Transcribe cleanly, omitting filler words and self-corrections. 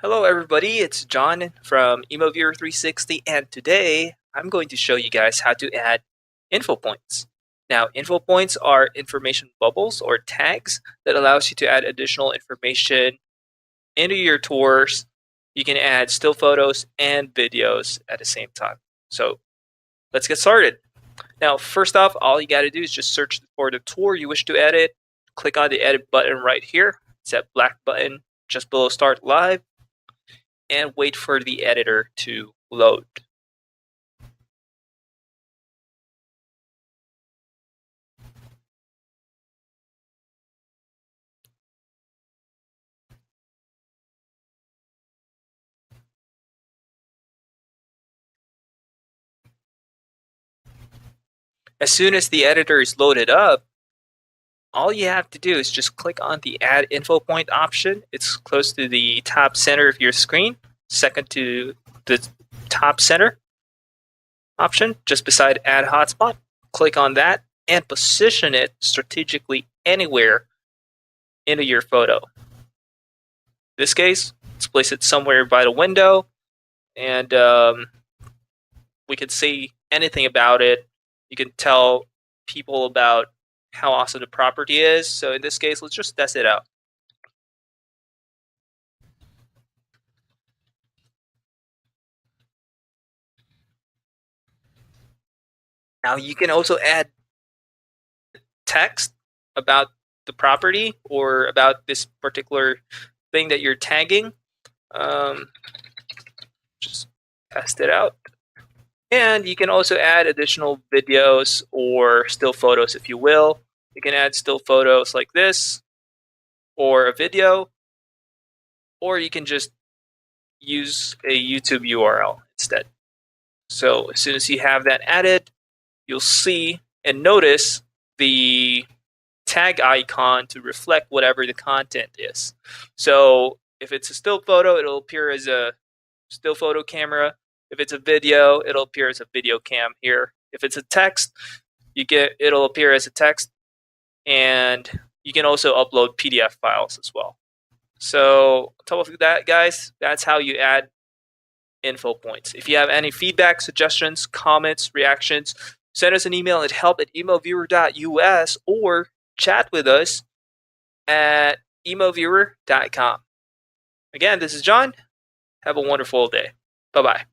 Hello everybody, it's John from immoviewer 360, and today I'm going to show you guys how to add info points. Now, info points are information bubbles or tags that allows you to add additional information into your tours. You can add still photos and videos at the same time. So let's get started. Now, first off, all you got to do is just search for the tour you wish to edit. Click on the edit button right here. It's that black button just below start live, and wait for the editor to load. As soon as the editor is loaded up, all you have to do is just click on the Add Infopoint option. It's close to the top center of your screen, second to the top center option, just beside Add Hotspot. Click on that and position it strategically anywhere into your photo. In this case, let's place it somewhere by the window, and we can see anything about it. You can tell people about how awesome the property is. So in this case, let's just test it out. Now you can also add text about the property or about this particular thing that you're tagging. Just test it out. And you can also add additional videos or still photos if you will. You can add still photos like this, or a video, or you can just use a YouTube URL instead. So as soon as you have that added, you'll see and notice the tag icon to reflect whatever the content is. So if it's a still photo, it'll appear as a still photo camera. If it's a video, it'll appear as a video cam here. If it's a text, it'll appear as a text, and you can also upload PDF files as well. So on top of that, guys, that's how you add info points. If you have any feedback, suggestions, comments, reactions, send us an email at help@immoviewer.us or chat with us at immoviewer.com. Again, this is John. Have a wonderful day. Bye-bye.